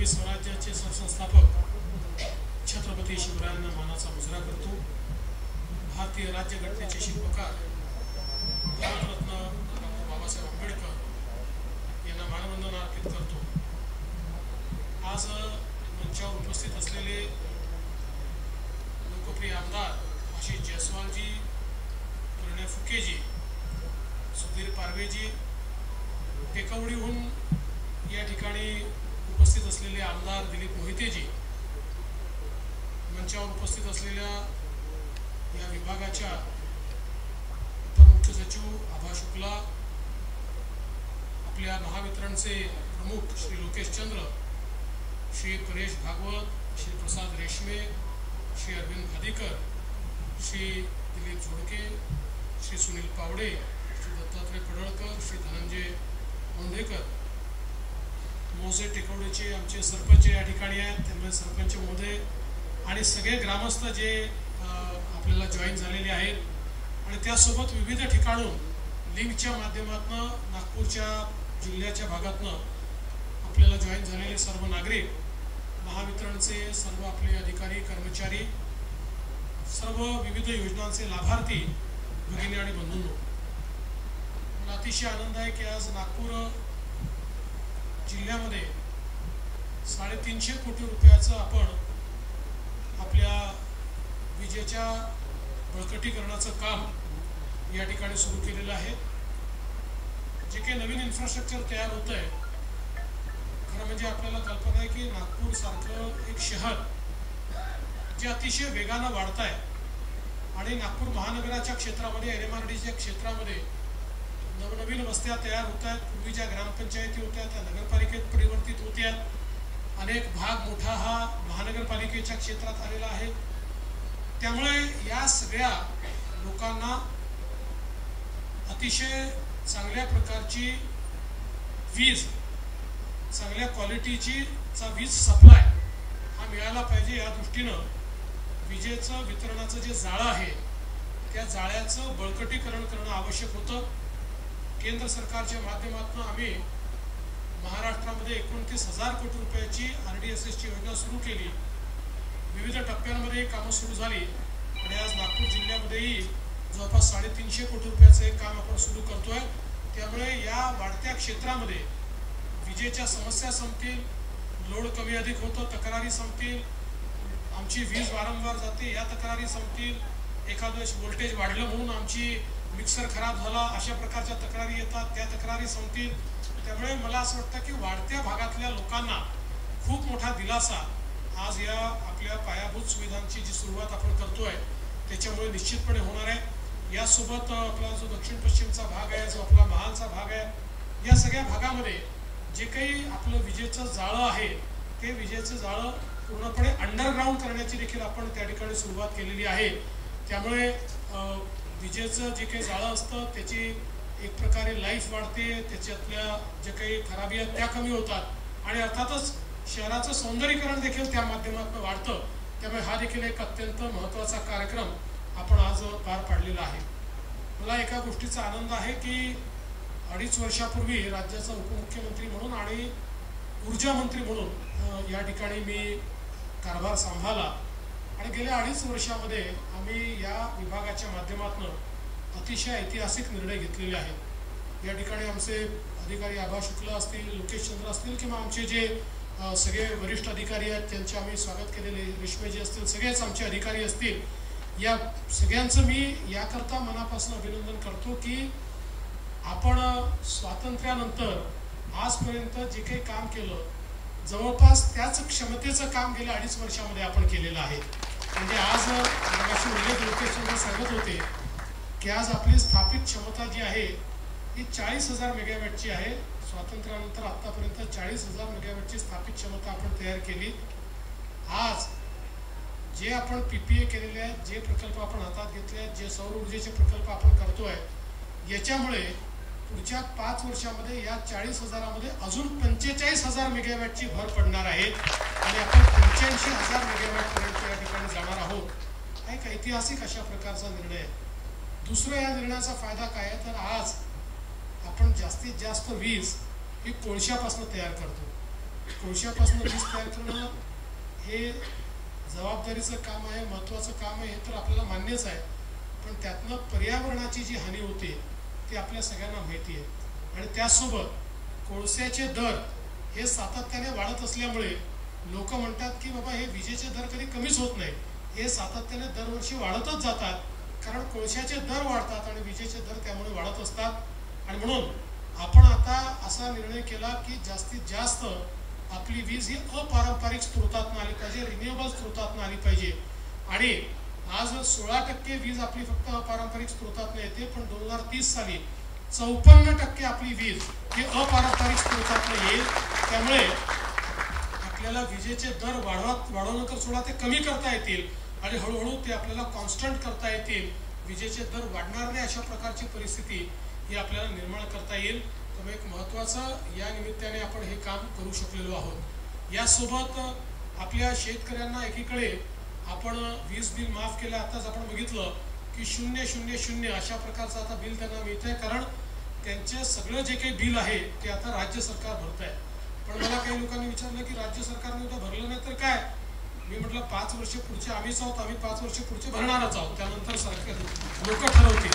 मी स्वराज्याचे सरसंस्थापक छत्रपती शिवरायांना मानाचा मुजरा करतो। भारतीय राज्यघटनेचे शिल्पकार भारतरत्न डॉक्टर बाबासाहेब आंबेडकर यांना मानवंदना अर्पित करतो। आज मंचावर उपस्थित असलेले लोकप्रिय आमदार आशिष जयस्वालजी, प्रणय फुकेजी, सुधीर पारवेजी, टेकवडीहून या ठिकाणी उपस्थित असलेले आमदार दिलीप मोहितेजी, मंचावर उपस्थित असलेल्या या विभागाच्या उपमुख्य सचिव आभा शुक्ला, आपल्या महावितरणचे प्रमुख श्री लोकेश चंद्र, श्री परेश भागवत, श्री प्रसाद रेशमे, श्री अरविंद भादीकर, श्री दिलीप झोडके, श्री सुनील पावडे, श्री दत्तात्रय पडळकर, श्री धनंजय मोंढेकर, मोजे टेकवडेचे आमचे सरपंच या ठिकाणी आहेत, त्यामुळे सरपंच महोदय आणि सगळे ग्रामस्थ जे आपल्याला जॉईन झालेले आहेत आणि त्यासोबत विविध ठिकाणून लिंकच्या माध्यमातून नागपूरच्या जिल्ह्याच्या भागातून आपल्याला जॉईन झालेले सर्व नागरिक, महावितरणचे सर्व आपले अधिकारी कर्मचारी, सर्व विविध योजनांचे लाभार्थी भगिनी आणि बंधूंनो, मला अतिशय आनंद आहे की आज नागपूर जिल्ह्यामध्ये 350 कोटी रुपयाचं आपण आपल्या विजेच्या बळकटीकरणाचं काम या ठिकाणी सुरू केलेलं आहे। जे काही नवीन इन्फ्रास्ट्रक्चर तयार होत आहे, खरं म्हणजे आपल्याला कल्पना आहे की नागपूर सारखं एक शहर जे अतिशय वेगानं वाढत आहे आणि नागपूर महानगराच्या क्षेत्रामध्ये NMRDच्या क्षेत्रामध्ये नवनवीन वस्त्या तयार होत आहेत। पूर्वीच्या ग्रामपंचायती होत्या त्या नगरपालिकेत परिवर्तित होत्या, अनेक भाग मोठा हा महानगरपालिकेच्या क्षेत्रात आलेला आहे। त्यामुळे या सगळ्या लोकांना अतिशय चांगल्या प्रकारची वीज, चांगल्या क्वालिटीची वीज सप्लाय हा मिळाला पाहिजे। या दृष्टीनं विजेचं वितरणाचं जे जाळं आहे त्या जाळ्याचं बळकटीकरण करणं आवश्यक होतं। केंद्र सरकारच्या माध्यमातून आम्ही महाराष्ट्रामध्ये 29,000 कोटी रुपयाची RDSSची योजना सुरू केली। विविध टप्प्यांमध्ये कामं सुरू झाली आणि आज नागपूर जिल्ह्यामध्येही जवळपास 350 कोटी रुपयाचं एक काम आपण सुरू करतोय। त्यामुळे या वाढत्या क्षेत्रामध्ये विजेच्या समस्या संपतील, लोड कमी अधिक होतं, तक्रारी संपतील, आमची वीज वारंवार जाते या तक्रारी संपतील, एखाद्या वेळेस व्होल्टेज वाढलं म्हणून आमची मिक्सर खराब झाला अशा प्रकारच्या तक्रारी येतात, त्या तक्रारी संपतील। त्यामुळे मला असं वाटतं की वाढत्या भागातल्या लोकांना खूप मोठा दिलासा आज या आपल्या पायाभूत सुविधांची जी सुरुवात आपण करतोय त्याच्यामुळे निश्चितपणे होणार आहे। यासोबत आपला जो दक्षिण पश्चिमचा भाग आहे, जो आपला महालचा भाग आहे, या सगळ्या भागामध्ये जे काही आपलं विजेचं जाळं आहे ते विजेचं जाळं पूर्णपणे अंडरग्राऊंड करण्याची देखील आपण त्या ठिकाणी सुरुवात केलेली आहे। त्यामुळे विजेचं जे काही जाळं असतं त्याची एक प्रकारे लाईफ वाढते, त्याच्यातल्या जे काही खराबी आहेत त्या कमी होतात आणि अर्थातच शहराचं सौंदर्यीकरण देखील त्या माध्यमातून वाढतं। त्यामुळे हा देखील एक अत्यंत महत्त्वाचा कार्यक्रम आपण आज पार पाडलेला आहे। मला एका गोष्टीचा आनंद आहे की 2.5 वर्षापूर्वी राज्याचा उपमुख्यमंत्री म्हणून आणि ऊर्जा मंत्री म्हणून या ठिकाणी मी कारभार सांभाळला आणि गेल्या 2.5 वर्षामध्ये आम्ही या विभागाच्या माध्यमातून अतिशय ऐतिहासिक निर्णय घेतलेले आहेत। या ठिकाणी आमचे अधिकारी आभा शुक्ला असतील, लोकेश चंद्र असतील किंवा आमचे जे सगळे वरिष्ठ अधिकारी आहेत त्यांचे आम्ही स्वागत केलेले, रेशमेजी असतील, सगळेच आमचे अधिकारी असतील, या सगळ्यांचं मी याकरता मनापासून अभिनंदन करतो की आपण स्वातंत्र्यानंतर आजपर्यंत जे काही काम केलं जवळपास त्याच क्षमतेचं काम गेल्या 2.5 वर्षामध्ये आपण केलेलं आहे। म्हणजे आज मगाशी लोकेश चंद्र सांगत होते की आज आपली स्थापित क्षमता जी आहे ही 40,000 मेगावॅटची आहे। स्वातंत्र्यानंतर आतापर्यंत 40,000 मेगावॅटची स्थापित क्षमता आपण तयार केली। आज जे आपण PPA केलेले आहेत, जे प्रकल्प आपण हातात घेतले आहेत, जे सौर ऊर्जेचे प्रकल्प आपण करतोय, याच्यामुळे पुढच्या 5 वर्षामध्ये या 40,000मध्ये अजून 45,000 मेगावॅटची भर पडणार आहे आणि आपण 85,000 मेगावॅटपर्यंत या ठिकाणी जाणार आहोत। हा एक ऐतिहासिक अशा प्रकारचा निर्णय आहे। दुसरा या निर्णयाचा फायदा काय आहे तर आज आपण जास्तीत जास्त वीज ही कोळशापासून तयार करतो कोळशापासून वीज तयार करणं हे जबाबदारीचं काम आहे, महत्त्वाचं काम आहे, हे तर आपल्याला मान्यच आहे. पण त्यातनं पर्यावरणाची जी हानी होते ती आपल्या सगळ्यांना माहिती आहे. आणि त्यासोबत कोळशाचे दर हे सातत्याने वाढत असल्यामुळे लोक म्हणतात की बाबा हे विजेचे दर कधी कमीच होत नाही, हे सातत्याने दरवर्षी वाढतच जातात. कारण कोळशाचे दर वाढतात आणि विजेचे दर त्यामुळे वाढत असतात. आणि म्हणून आपण आता असा निर्णय केला की जास्तीत जास्त आपली वीज ही अपारंपरिक स्रोतातून आली पाहिजे, रिन्युएबल स्रोतातून आली पाहिजे. आणि आज 16% वीज आपली फक्त अपारंपरिक स्रोतातून येते, पण 2030 साली 54% आपली वीज ही अपारंपरिक स्रोतातून येईल. त्यामुळे आपल्याला विजेचे दर वाढवणं तर सोडा, ते कमी करता येतील आणि हळूहळू ते आपल्याला कॉन्स्टंट करता येतील. विजेचे दर वाढणार नाही अशा प्रकारची परिस्थिती ही आपल्याला निर्माण करता येईल. त्यामुळे एक महत्त्वाचं या निमित्ताने आपण हे काम करू शकलेलो आहोत. यासोबत आपल्या शेतकऱ्यांना एकीकडे आपण वीज बिल माफ केलं. आताच आपण बघितलं की 000 अशा प्रकारचं आता बिल त्यांना मिळत आहे, कारण त्यांचे सगळं जे काही बिल आहे ते आता राज्य सरकार भरत आहे. पण मला काही लोकांनी विचारलं की राज्य सरकारने उद्या भरलं नाही तर काय. मी म्हटलं 5 वर्ष पुढचे आम्हीच आहोत, आम्ही 5 वर्ष पुढचे भरणारच आहोत, त्यानंतर सरकार लोक ठरवतील.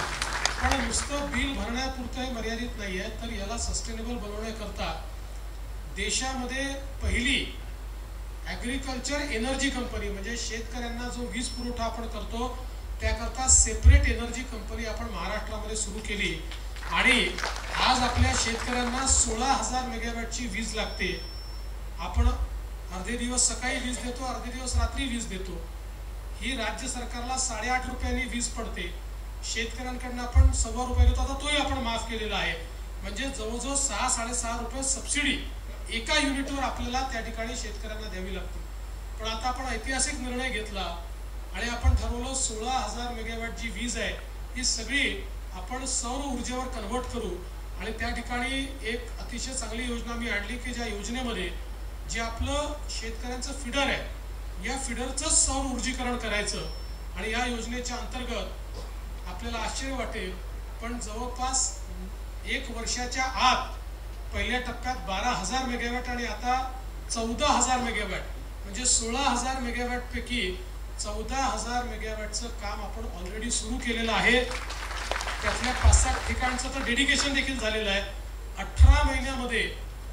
पण नुसतं बिल भरण्यापुरतं हे मर्यादित नाही आहे, तर याला सस्टेनेबल बनवण्याकरता देशामध्ये पहिली ॲग्रिकल्चर एनर्जी कंपनी, म्हणजे शेतकऱ्यांना जो वीज पुरवठा आपण करतो त्याकरता सेपरेट एनर्जी कंपनी आपण महाराष्ट्रामध्ये सुरू केली. आणि आज आपल्या शेतकऱ्यांना 16,000 मेगावॅटची वीज लागते. आपण अर्धे दिवस सकाळी वीज देतो, अर्धे दिवस रात्री वीज देतो. ही राज्य सरकारला 8.5 रुपयांनी वीज पडते. शेतकऱ्यांकडनं आपण ₹1.25 घेतो, आता तोही आपण माफ केलेला आहे. म्हणजे जवळजवळ 6-6.5 रुपये सबसिडी एका युनिटवर आपल्याला त्या ठिकाणी शेतकऱ्यांना द्यावी लागते. पण आता आपण ऐतिहासिक निर्णय घेतला आणि आपण ठरवलं 16,000 मेगावॅट जी वीज आहे ही सगळी आपण सौर ऊर्जेवर कन्व्हर्ट करू. आणि त्या ठिकाणी एक अतिशय चांगली योजना मी आणली की ज्या योजनेमध्ये जे आपलं शेतकऱ्यांचं फिडर आहे या फिडरचं सौर ऊर्जीकरण करायचं. आणि या योजनेच्या अंतर्गत आपल्याला आश्चर्य वाटेल पण जवळपास 1 वर्षाच्या आत पहिल्या टप्प्यात 12,000 मेगावॅट आणि आता 14,000 मेगावॅट, म्हणजे 16,000 मेगावॅट पैकी 14,000 मेगावॅटचं काम आपण ऑलरेडी सुरू केलेलं आहे. त्यातल्या 5-7 ठिकाणचं तर डेडिकेशन देखील झालेलं आहे. 18 महिन्यामध्ये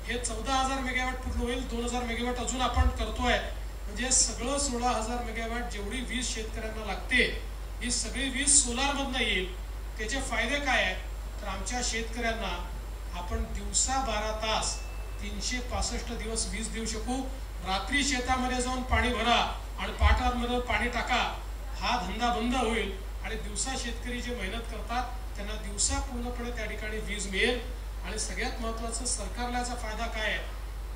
हे 14,000 मेगावॅट पूर्ण होईल. 2,000 मेगावॅट अजून आपण करतोय. म्हणजे सगळं 16,000 मेगावॅट जेवढी वीज शेतकऱ्यांना लागते ही सगळी वीज सोलारमधनं येईल. त्याचे फायदे काय आहेत तर आमच्या शेतकऱ्यांना आपण दिवसा 12 तास 365 दिवस वीज देऊ शकू. रात्री शेतामध्ये जाऊन पाणी भरा आणि पाटांमध्ये पाणी टाका, हा धंदा बंद होईल. आणि दिवसा शेतकरी जे मेहनत करतात त्यांना दिवसा पूर्णपणे त्या ठिकाणी वीज मिळेल. आणि सगळ्यात महत्त्वाचं सरकारला याचा फायदा काय आहे,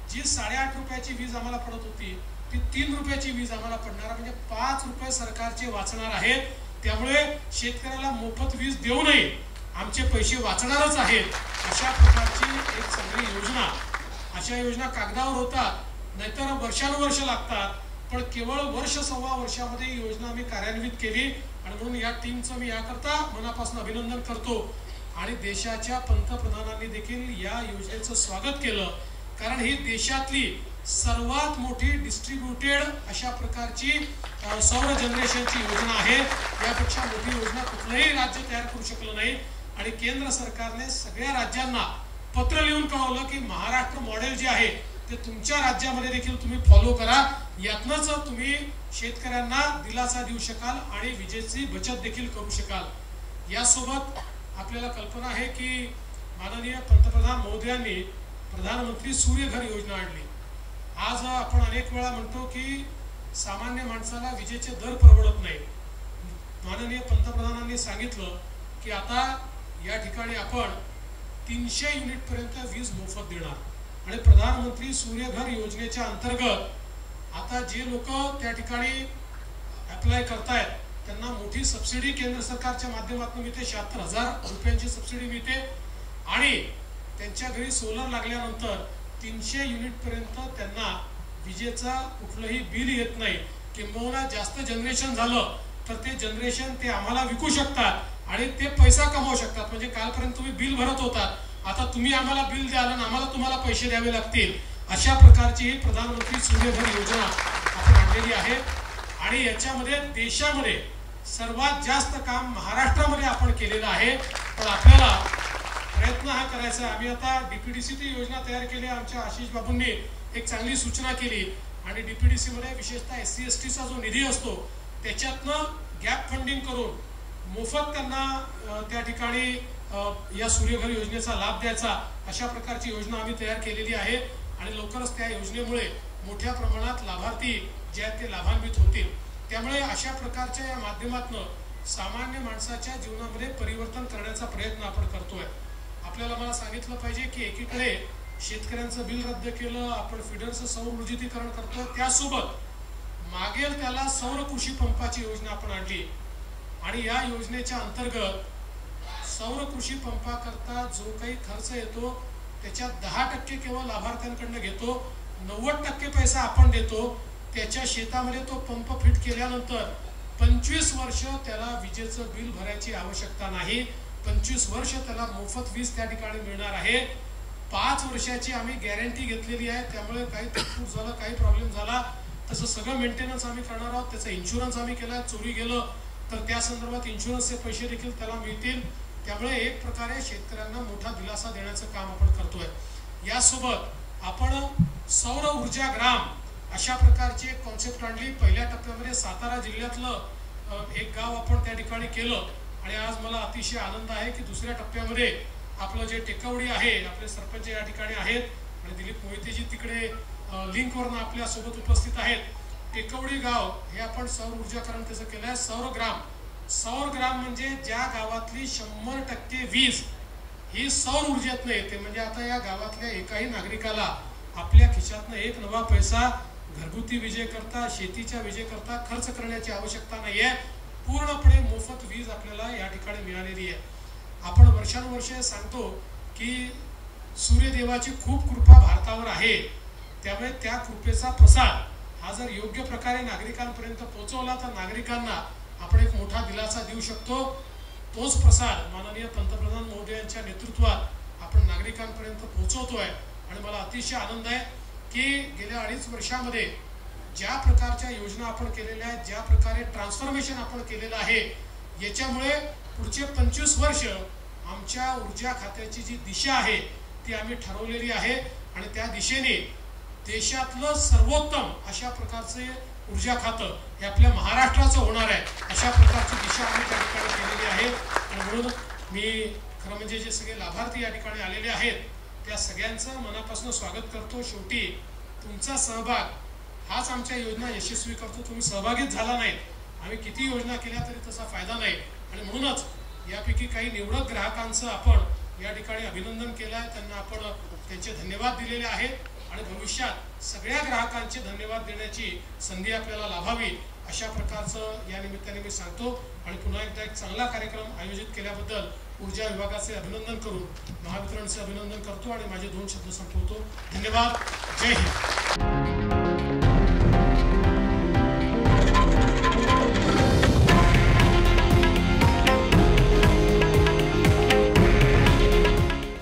जी 8.5 रुपयाची वीज आम्हाला पडत होती ती 3 रुपयाची वीज आम्हाला पडणार, म्हणजे 5 रुपये सरकारचे वाचणार आहेत. त्यामुळे शेतकऱ्याला मोफत वीज देऊ नये, आमचे पैसे वाचणारच आहेत. अशा प्रकारची एक चांगली योजना. अशा योजना कागदावर होतात नाहीतर वर्षानुवर्ष लागतात, पण केवळ 1-1.25 वर्षामध्ये ही योजना आम्ही कार्यान्वित केली. आणि म्हणून या टीमचं मी याकरता मनापासून अभिनंदन करतो. आणि देशाच्या पंतप्रधानांनी देखील या योजनेचं स्वागत केलं, कारण ही देशातली सर्वात मोठी डिस्ट्रीब्युटेड अशा प्रकारची सौर जनरेशनची योजना आहे. यापेक्षा मोठी योजना कुठलंही राज्य तयार करू शकलं नाही. आणि केंद्र सरकारने सगळ्या राज्यांना पत्र लिहून कळवलं की महाराष्ट्र मॉडेल जे आहे ते तुमच्या राज्यामध्ये देखील तुम्ही फॉलो करा. यातनंच तुम्ही शेतकऱ्यांना दिलासा देऊ शकाल आणि विजेची बचत देखील करू शकाल. यासोबत आपल्याला कल्पना आहे की माननीय पंतप्रधान महोदयांनी प्रधानमंत्री सूर्यघर योजना आणली. आज आपण अनेक वेळा म्हणतो की सामान्य माणसाला विजेचे दर परवडत नाही. माननीय पंतप्रधानांनी सांगितलं की आता या ठिकाणी आपण 300 युनिट पर्यंत वीज मोफत देणार. आणि प्रधानमंत्री सूर्यघर योजनेच्या अंतर्गत आता जे लोक त्या ठिकाणी अप्लाय करतायत त्यांना मोठी सबसिडी केंद्र सरकारच्या माध्यमातून मिळते. 76,000 रुपयांची सबसिडी मिळते. आणि त्यांच्या घरी सोलर लागल्यानंतर 300 युनिट पर्यंत त्यांना विजेचा कुठलंही बिल येत नाही. किंबहुना जास्त जनरेशन झालं तर ते जनरेशन ते आम्हाला विकू शकतात आणि ते पैसा कमवू शकतात. म्हणजे कालपर्यंत तुम्ही बिल भरत होतात, आता तुम्ही आम्हाला बिल द्याल आणि आम्हाला तुम्हाला पैसे द्यावे लागतील, अशा प्रकारची ही प्रधानमंत्री सूर्यघर योजना आपण आणलेली आहे आणि याच्यामध्ये देशामध्ये सर्वात जास्त काम महाराष्ट्रामध्ये आपण केलेलं आहे। पण आपल्याला प्रयत्न हा करायचा आहे। आम्ही आता डीपीडीसी ती योजना तयार केली, आमच्या आशिष बाबूंनी एक चांगली सूचना केली आणि डीपीडीसी मध्ये विशेषतः SC ST चा जो निधी असतो त्याच्यातनं गॅप फंडिंग करून मोफत त्यांना त्या ठिकाणी या सूर्यघर योजनेचा लाभ द्यायचा, अशा प्रकारची योजना आम्ही तयार केलेली आहे आणि लवकरच त्या योजनेमुळे मोठ्या प्रमाणात लाभार्थी जे आहेत ते लाभान्वित होतील। त्यामुळे अशा प्रकारच्या या माध्यमातून सामान्य माणसाच्या जीवनामध्ये परिवर्तन करण्याचा प्रयत्न आपण करतोय। आपल्याला मला सांगितलं पाहिजे की एकीकडे शेतकऱ्यांचं बिल रद्द केलं, आपण फिडरचं सौर ऊर्जितीकरण करतोय, त्यासोबत मागेल त्याला सौर कृषी पंपाची योजना आपण आणली आणि या योजनेच्या अंतर्गत सौर कृषी पंपाकरता जो काही खर्च येतो त्याच्यात 10% केवळ लाभार्थ्यांकडून घेतो, 90% पैसा आपण देतो। त्याच्या शेतामध्ये तो पंप फिट केल्यानंतर 25 वर्ष त्याला विजेचं बिल भरायची आवश्यकता नाही, 25 वर्ष त्याला मोफत वीज त्या ठिकाणी मिळणार आहे। 5 वर्षाची आम्ही गॅरंटी घेतलेली आहे, त्यामुळे काही तूट झालं, काही प्रॉब्लेम झाला तसं सगळं मेंटेनन्स आम्ही करणार आहोत। त्याचा इन्शुरन्स आम्ही केला, चोरी गेलं तर त्या संदर्भात इन्शुरन्सचे पैसे देखील त्याला मिळतील। त्यामुळे एक प्रकारे शेतकऱ्यांना मोठा दिलासा देण्याचं काम आपण करतोय। यासोबत आपण सौर ऊर्जा ग्राम अशा प्रकारची एक कॉन्सेप्ट आणली। पहिल्या टप्प्यामध्ये सातारा जिल्ह्यातलं एक गाव आपण त्या ठिकाणी केलं आणि आज मला अतिशय आनंद आहे की दुसऱ्या टप्प्यामध्ये आपलं जे टेकवडी आहे, आपले सरपंच या ठिकाणी आहेत आणि दिलीप मोहितेजी तिकडे लिंकवरून आपल्या सोबत उपस्थित आहेत। टेकवडी गाव हे आपण सौर ऊर्जाकरण त्याचं केलं आहे। सौर ग्राम म्हणजे ज्या गावातली 100% वीज ही सौर ऊर्जेतनं येते। म्हणजे आता या गावातल्या एकाही नागरिकाला आपल्या खिशातनं एक नवा पैसा घरगुती विजेकरता, शेतीच्या विजेकरता खर्च करण्याची आवश्यकता नाहीये, पूर्णपणे मोफत वीज आपल्याला या ठिकाणी मिळालेली आहे। आपण वर्षानुवर्षे सांगतो की सूर्यदेवाची खूप कृपा भारतावर आहे, त्यामुळे त्या कृपेचा प्रसार हा जर योग्य प्रकारे नागरिकांपर्यंत पोहोचवला तर नागरिकांना आपण एक मोठा दिलासा देऊ शकतो। तोच प्रसार माननीय पंतप्रधान महोदयांच्या नेतृत्वात आपण नागरिकांपर्यंत पोहोचवतोय आणि मला अतिशय आनंद आहे की गेल्या 2.5 वर्षामध्ये ज्या प्रकारच्या योजना आपण केलेल्या आहेत, ज्या प्रकारे ट्रान्सफॉर्मेशन आपण केलेलं आहे, याच्यामुळे पुढचे 25 वर्ष आमच्या ऊर्जा खात्याची जी दिशा आहे ती आम्ही ठरवलेली आहे आणि त्या दिशेने देशातलं सर्वोत्तम अशा प्रकारचे ऊर्जा खातं हे आपल्या महाराष्ट्राचं होणार आहे, अशा प्रकारची दिशा आम्ही त्या ठिकाणी केलेली आहे। आणि म्हणून मी खरं म्हणजे जे सगळे लाभार्थी या ठिकाणी आलेले आहेत त्या सगळ्यांचं मनापासून स्वागत करतो। शेवटी तुमचा सहभाग हाच आमच्या योजना यशस्वी करतो। तुम्ही सहभागीच झाला नाही, आम्ही किती योजना केल्या तरी तसा फायदा नाही आणि म्हणूनच यापैकी काही निवडक ग्राहकांचं आपण या ठिकाणी अभिनंदन केलं आहे, त्यांना आपण त्यांचे धन्यवाद दिलेले आहेत आणि भविष्यात सगळ्या ग्राहकांचे धन्यवाद देण्याची संधी आपल्याला लाभावी अशा प्रकारचं या निमित्ताने मी सांगतो आणि पुन्हा एकदा एक चांगला कार्यक्रम आयोजित केल्याबद्दल ऊर्जा विभागाचे अभिनंदन करून महावितरणचे अभिनंदन करतो आणि माझे 2 शब्द संपवतो। धन्यवाद, जय हिंद।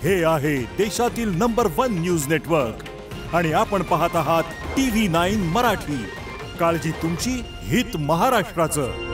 हे आहे देशातील नंबर 1 न्यूज नेटवर्क आणि आपण पाहत आहात TV9 मराठी। काळजी तुमची, हित महाराष्ट्राचं।